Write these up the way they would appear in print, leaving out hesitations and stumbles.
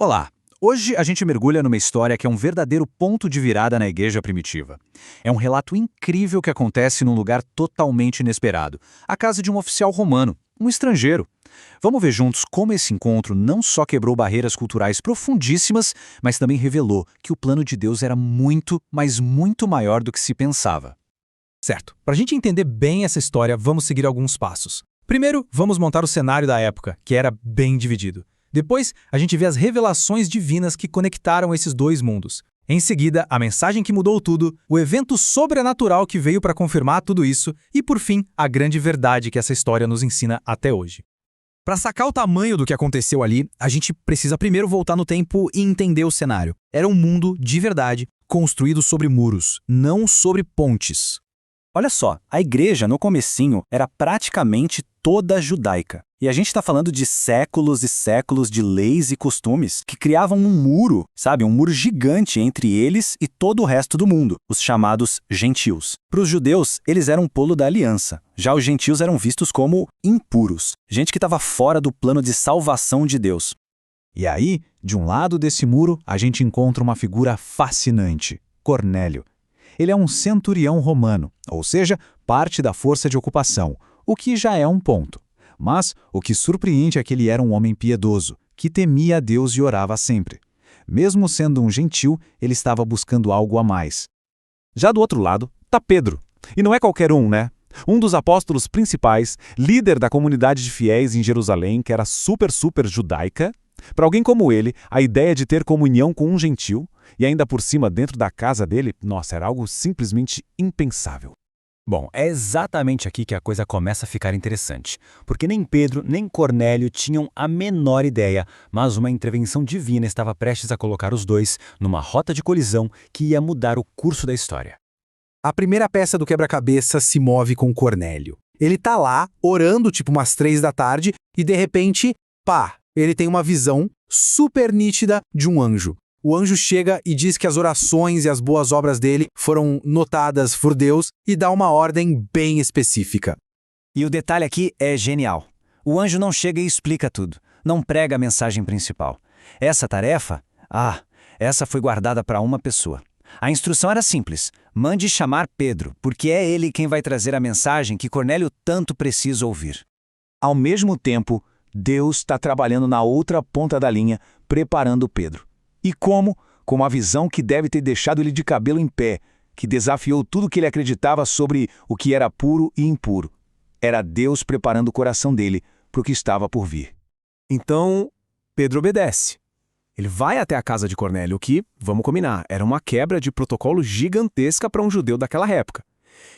Olá! Hoje a gente mergulha numa história que é um verdadeiro ponto de virada na igreja primitiva. É um relato incrível que acontece num lugar totalmente inesperado, a casa de um oficial romano, um estrangeiro. Vamos ver juntos como esse encontro não só quebrou barreiras culturais profundíssimas, mas também revelou que o plano de Deus era muito, mas muito maior do que se pensava. Certo. Para a gente entender bem essa história, vamos seguir alguns passos. Primeiro, vamos montar o cenário da época, que era bem dividido. Depois, a gente vê as revelações divinas que conectaram esses dois mundos. Em seguida, a mensagem que mudou tudo, o evento sobrenatural que veio para confirmar tudo isso e, por fim, a grande verdade que essa história nos ensina até hoje. Para sacar o tamanho do que aconteceu ali, a gente precisa primeiro voltar no tempo e entender o cenário. Era um mundo de verdade, construído sobre muros, não sobre pontes. Olha só, a igreja no comecinho era praticamente toda judaica. E a gente está falando de séculos e séculos de leis e costumes que criavam um muro, sabe? Um muro gigante entre eles e todo o resto do mundo, os chamados gentios. Para os judeus, eles eram um polo da aliança. Já os gentios eram vistos como impuros, gente que estava fora do plano de salvação de Deus. E aí, de um lado desse muro, a gente encontra uma figura fascinante, Cornélio. Ele é um centurião romano, ou seja, parte da força de ocupação, o que já é um ponto. Mas o que surpreende é que ele era um homem piedoso, que temia a Deus e orava sempre. Mesmo sendo um gentil, ele estava buscando algo a mais. Já do outro lado, está Pedro. E não é qualquer um, né? Um dos apóstolos principais, líder da comunidade de fiéis em Jerusalém, que era super judaica. Para alguém como ele, a ideia de ter comunhão com um gentil, e ainda por cima dentro da casa dele, nossa, era algo simplesmente impensável. Bom, é exatamente aqui que a coisa começa a ficar interessante, porque nem Pedro nem Cornélio tinham a menor ideia, mas uma intervenção divina estava prestes a colocar os dois numa rota de colisão que ia mudar o curso da história. A primeira peça do quebra-cabeça se move com Cornélio. Ele tá lá, orando tipo umas 3 da tarde, e de repente, pá, ele tem uma visão super nítida de um anjo. O anjo chega e diz que as orações e as boas obras dele foram notadas por Deus e dá uma ordem bem específica. E o detalhe aqui é genial. O anjo não chega e explica tudo, não prega a mensagem principal. Essa tarefa, essa foi guardada para uma pessoa. A instrução era simples: mande chamar Pedro, porque é ele quem vai trazer a mensagem que Cornélio tanto precisa ouvir. Ao mesmo tempo, Deus está trabalhando na outra ponta da linha, preparando Pedro. E como? Com uma visão que deve ter deixado ele de cabelo em pé, que desafiou tudo que ele acreditava sobre o que era puro e impuro. Era Deus preparando o coração dele para o que estava por vir. Então, Pedro obedece. Ele vai até a casa de Cornélio, que, vamos combinar, era uma quebra de protocolo gigantesca para um judeu daquela época.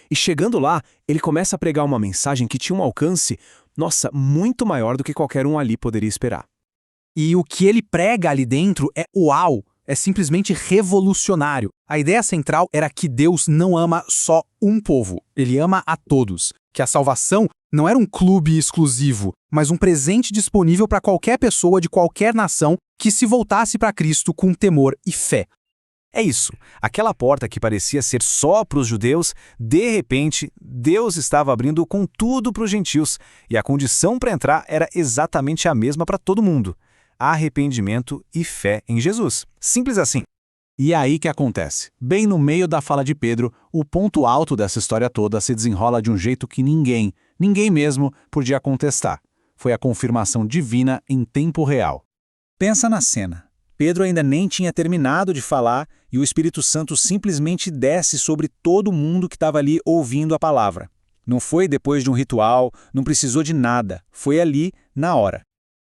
E chegando lá, ele começa a pregar uma mensagem que tinha um alcance, nossa, muito maior do que qualquer um ali poderia esperar. E o que ele prega ali dentro é uau, é simplesmente revolucionário. A ideia central era que Deus não ama só um povo, ele ama a todos. Que a salvação não era um clube exclusivo, mas um presente disponível para qualquer pessoa de qualquer nação que se voltasse para Cristo com temor e fé. É isso, aquela porta que parecia ser só para os judeus, de repente, Deus estava abrindo com tudo para os gentios, e a condição para entrar era exatamente a mesma para todo mundo: arrependimento e fé em Jesus. Simples assim. E é aí que acontece. Bem no meio da fala de Pedro, o ponto alto dessa história toda se desenrola de um jeito que ninguém mesmo, podia contestar. Foi a confirmação divina em tempo real. Pensa na cena. Pedro ainda nem tinha terminado de falar e o Espírito Santo simplesmente desce sobre todo mundo que estava ali ouvindo a palavra. Não foi depois de um ritual, não precisou de nada. Foi ali, na hora.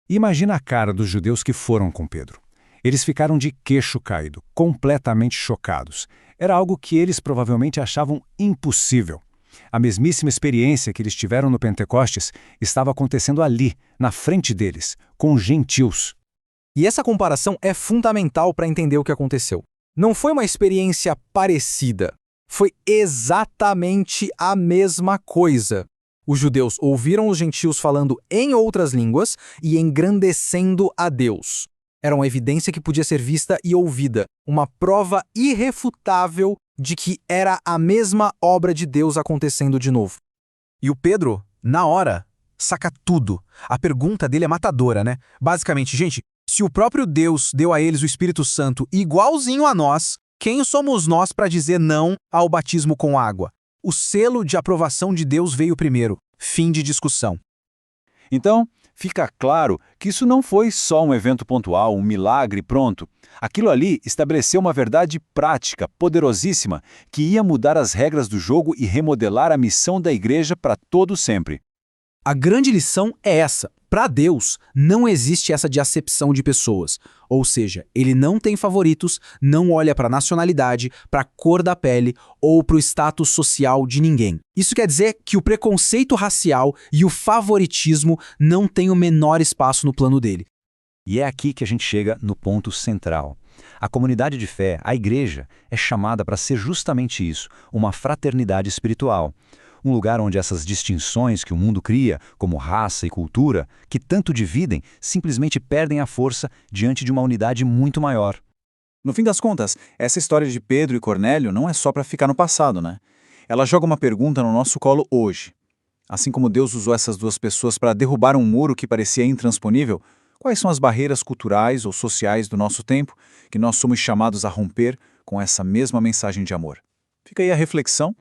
Imagina a cara dos judeus que foram com Pedro. Eles ficaram de queixo caído, completamente chocados. Era algo que eles provavelmente achavam impossível. A mesmíssima experiência que eles tiveram no Pentecostes estava acontecendo ali, na frente deles, com gentios. E essa comparação é fundamental para entender o que aconteceu. Não foi uma experiência parecida, foi exatamente a mesma coisa. Os judeus ouviram os gentios falando em outras línguas e engrandecendo a Deus. Era uma evidência que podia ser vista e ouvida, uma prova irrefutável de que era a mesma obra de Deus acontecendo de novo. E o Pedro, na hora, saca tudo. A pergunta dele é matadora, né? Basicamente, gente, Se o próprio Deus deu a eles o Espírito Santo igualzinho a nós, quem somos nós para dizer não ao batismo com água? O selo de aprovação de Deus veio primeiro. Fim de discussão. Então, fica claro que isso não foi só um evento pontual, um milagre pronto. Aquilo ali estabeleceu uma verdade prática, poderosíssima, que ia mudar as regras do jogo e remodelar a missão da igreja para todo sempre. A grande lição é essa. Para Deus, não existe essa de acepção de pessoas. Ou seja, ele não tem favoritos, não olha para a nacionalidade, para a cor da pele ou para o status social de ninguém. Isso quer dizer que o preconceito racial e o favoritismo não têm o menor espaço no plano dele. E é aqui que a gente chega no ponto central. A comunidade de fé, a igreja, é chamada para ser justamente isso, uma fraternidade espiritual. Um lugar onde essas distinções que o mundo cria, como raça e cultura, que tanto dividem, simplesmente perdem a força diante de uma unidade muito maior. No fim das contas, essa história de Pedro e Cornélio não é só para ficar no passado, né? Ela joga uma pergunta no nosso colo hoje. Assim como Deus usou essas duas pessoas para derrubar um muro que parecia intransponível, quais são as barreiras culturais ou sociais do nosso tempo que nós somos chamados a romper com essa mesma mensagem de amor? Fica aí a reflexão.